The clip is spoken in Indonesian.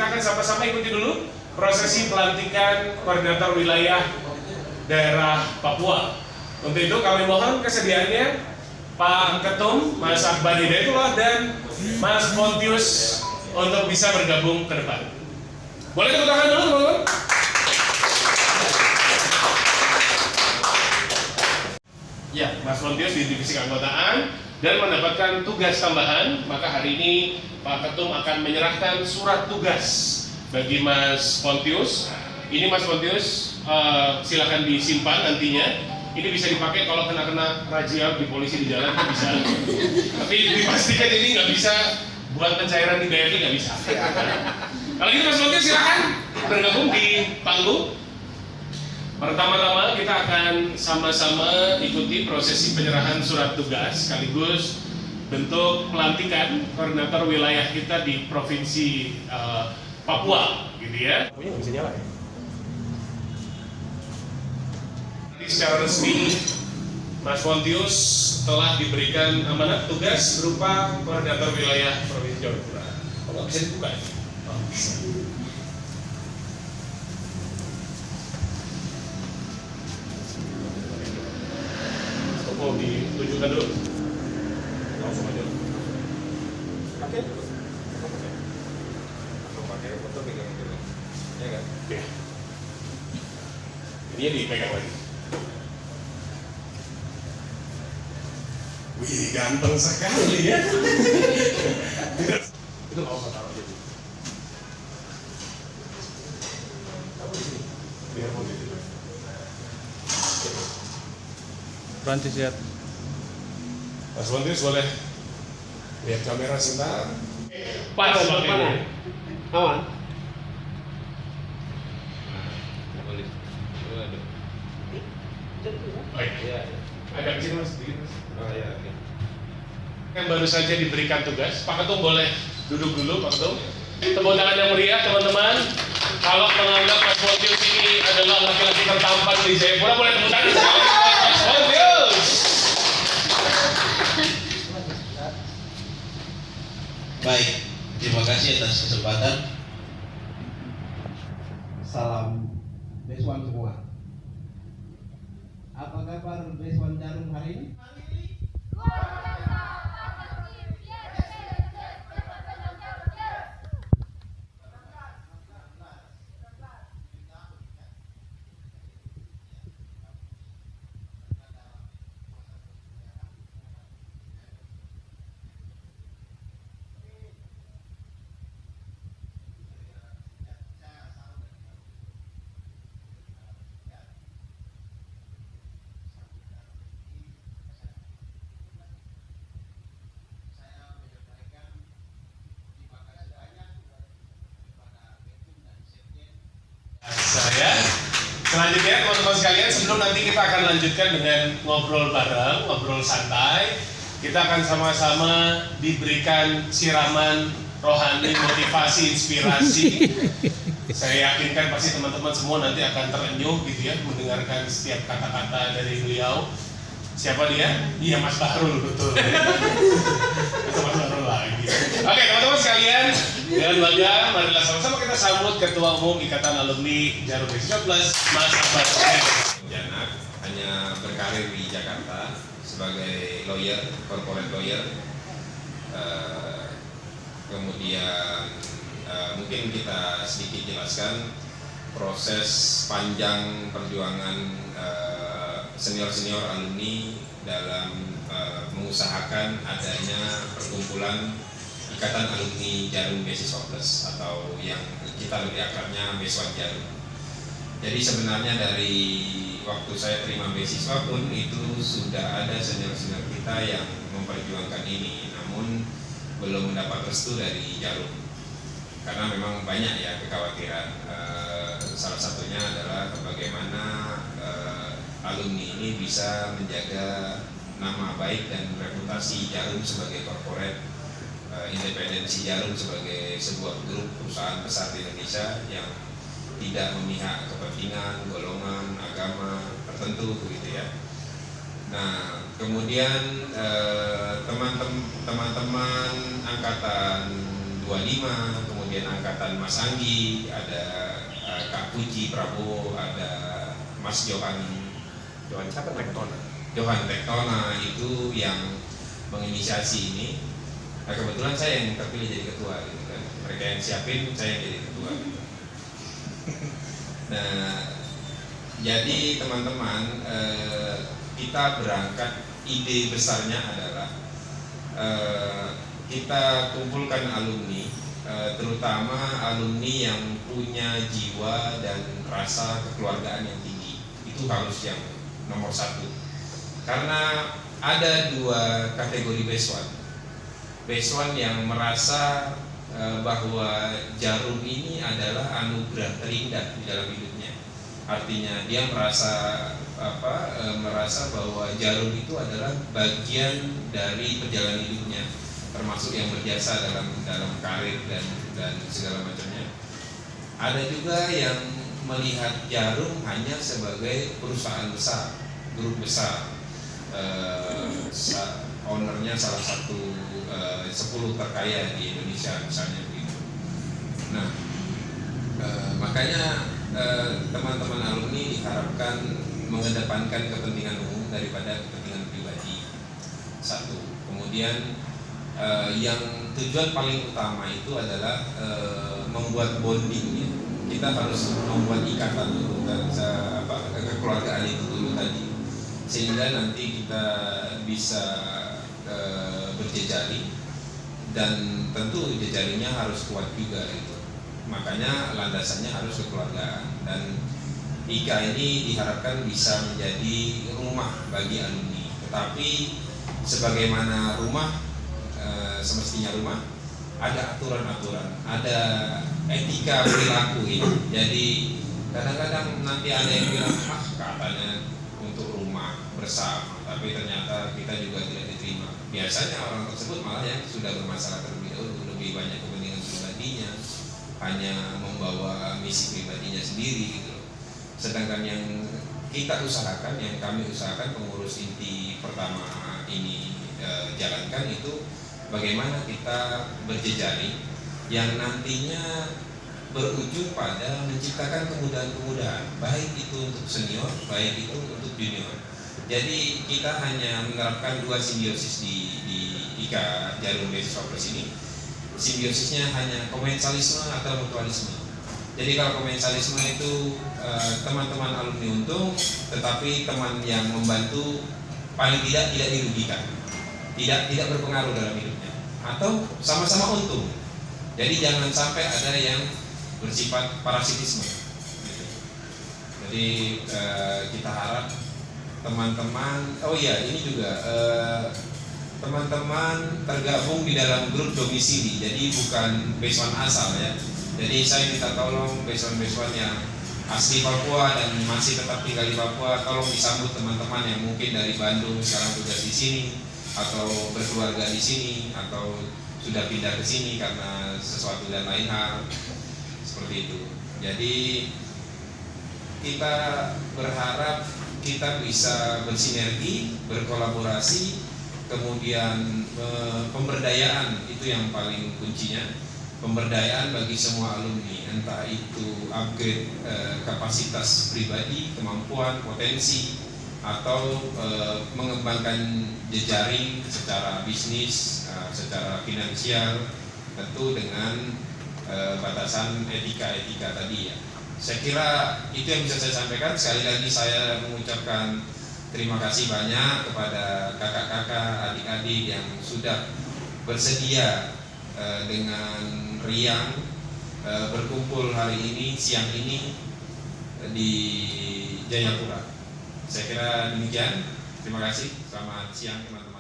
kita akan sama-sama ikuti dulu prosesi pelantikan koordinator wilayah daerah Papua. Untuk itu kami mohon kesediaannya Pak Ketum, Mas Akbar Hidayatullah dan Mas Pontius untuk bisa bergabung ke depan. Boleh tepuk tangan dulu teman-teman? Ya, Mas Pontius di divisi keanggotaan dan mendapatkan tugas tambahan, maka hari ini Pak Ketum akan menyerahkan surat tugas bagi Mas Pontius. Ini Mas Pontius, silakan disimpan nantinya. Ini bisa dipakai kalau kena razia di polisi di jalan, bisa. Tapi dipastikan ini nggak bisa buat pencairan di BRI, nggak bisa. Kalau gitu Mas Pontius silakan bergabung di panggung. Pertama-tama kita akan sama-sama ikuti prosesi penyerahan surat tugas sekaligus bentuk pelantikan koordinator wilayah kita di provinsi Papua, gitu ya. Punya bisa nyala ya. Secara resmi Mas Pontius telah diberikan amanat tugas berupa koordinator wilayah provinsi Jawa Barat. Oh, nggak bisa dibuka ya? Oh, bisa. Mau ditunjukkan dulu? Langsung aja. Pakai? Langsung pakai foto pegang dulu. Ya kan? Iya. Ini dipegang lagi. Wih, ganteng sekali ya. Itu nggak usah taruh jadi. Kamu di sini. Biar mau gitu. Prancis ya. Mas Pontius boleh lihat kamera sebentar. Pas pakai. Aman. Baik. Ya. Agak kecil Mas, sedikit Mas. Oh ya. Yang baru saja diberikan tugas, Pak Ketum boleh duduk dulu, Pak Ketum. Tepuk tangan yang meriah, teman-teman. Kalau menganggap Mas Pontius ini adalah laki-laki tertampan di Jayapura, boleh tepuk tangan sekali buat Mas Pontius. Baik, terima kasih atas kesempatan. Salam Beswan semua. Apa kabar Beswan Jarum hari ini? Saya selanjutnya teman-teman sekalian, sebelum nanti kita akan lanjutkan dengan ngobrol bareng, ngobrol santai, kita akan sama-sama diberikan siraman rohani, motivasi, inspirasi. Saya yakinkan pasti teman-teman semua nanti akan terenyuh gitu ya mendengarkan setiap kata-kata dari beliau. Siapa dia? Iya, Mas Bahrul, betul. Itu Mas Bahrul lagi. Oke, teman-teman sekalian, dengan bangga, marilah sama-sama kita sambut Ketua Umum Ikatan Alumni Jarum Beasiswa Plus, Mas Akbar. Janak hanya berkarir di Jakarta sebagai lawyer, corporate lawyer. Kemudian mungkin kita sedikit jelaskan proses panjang perjuangan senior-senior alumni dalam mengusahakan adanya perkumpulan Ikatan Alumni Jarum Beasiswa Plus atau yang kita lebih akrabnya Beswan Jarum. Jadi sebenarnya dari waktu saya terima beasiswa pun itu sudah ada senior-senior kita yang memperjuangkan ini, namun belum mendapat restu dari Jarum karena memang banyak ya kekhawatiran. Salah satunya adalah bagaimana alumni ini bisa menjaga nama baik dan reputasi Jarum sebagai corporate, independensi Jarum sebagai sebuah grup perusahaan besar di Indonesia yang tidak memihak kepentingan, golongan, agama tertentu begitu ya. Nah, kemudian teman-teman angkatan 25, kemudian kemudian angkatan Mas Anggi, ada Kak Puji Prabowo, ada Mas Johan Tektona itu yang menginisiasi ini. Nah, kebetulan saya yang terpilih jadi ketua gitu kan. Mereka yang siapin, saya yang jadi ketua gitu. Nah, jadi teman-teman, kita berangkat, ide besarnya adalah kita kumpulkan alumni, terutama alumni yang punya jiwa dan rasa kekeluargaan yang tinggi. Itu harus yang nomor satu. Karena ada dua kategori Base One yang merasa bahwa Jarum ini adalah anugerah terindah di dalam hidupnya. Artinya dia merasa bahwa Jarum itu adalah bagian dari perjalanan hidupnya, termasuk yang berjasa dalam karir dan segala macamnya. Ada juga yang melihat Jarum hanya sebagai perusahaan besar, grup besar, ownernya salah satu 10 terkaya di Indonesia misalnya begitu. Nah, makanya teman-teman alumni diharapkan mengedepankan kepentingan umum daripada kepentingan pribadi. Satu. Kemudian yang tujuan paling utama itu adalah membuat bonding ya. Kita harus membuat ikatan dulu, kekeluargaan itu dulu tadi, sehingga nanti kita bisa berjejaring, dan tentu jejaringnya harus kuat juga gitu. Makanya landasannya harus kekeluargaan, dan IKA ini diharapkan bisa menjadi rumah bagi alumni. Tetapi sebagaimana rumah semestinya rumah, ada aturan-aturan, ada etika perilaku ini. Jadi kadang-kadang nanti ada yang bilang katanya untuk rumah bersama, tapi ternyata kita juga tidak diterima. Biasanya orang tersebut malah yang sudah bermasalah terlebih dahulu, lebih banyak kepentingan pribadinya, hanya membawa misi pribadinya sendiri gitu. Sedangkan yang kita usahakan, yang kami usahakan pengurus inti pertama ini jalankan itu bagaimana kita berjejaring yang nantinya berujung pada menciptakan kemudahan-kemudahan, baik itu untuk senior, baik itu untuk junior. Jadi kita hanya menerapkan dua simbiosis di IKA Jarum Beasiswa Plus ini. Simbiosisnya hanya komensalisme atau mutualisme. Jadi kalau komensalisme itu teman-teman alumni untung, tetapi teman yang membantu paling tidak dirugikan, tidak berpengaruh dalam hidupnya, atau sama-sama untung. Jadi jangan sampai ada yang bersifat parasitisme. Jadi kita harap teman-teman, ini juga teman-teman tergabung di dalam grup domisili. Jadi bukan Base One asal ya. Jadi saya minta tolong Base One yang asli Papua dan masih tetap tinggal di Papua, tolong disambut teman-teman yang mungkin dari Bandung sekarang tugas di sini, atau berkeluarga di sini, atau sudah pindah ke sini karena sesuatu dan lain hal seperti itu. Jadi kita berharap kita bisa bersinergi, berkolaborasi, kemudian pemberdayaan itu yang paling kuncinya. Pemberdayaan bagi semua alumni, entah itu upgrade kapasitas pribadi, kemampuan, potensi, atau mengembangkan jejaring secara bisnis, secara finansial, tentu dengan batasan etika-etika tadi ya. Saya kira itu yang bisa saya sampaikan. Sekali lagi saya mengucapkan terima kasih banyak kepada kakak-kakak, adik-adik yang sudah bersedia dengan riang berkumpul hari ini, siang ini di Jayapura. Saya kira demikian. Terima kasih. Selamat siang teman-teman.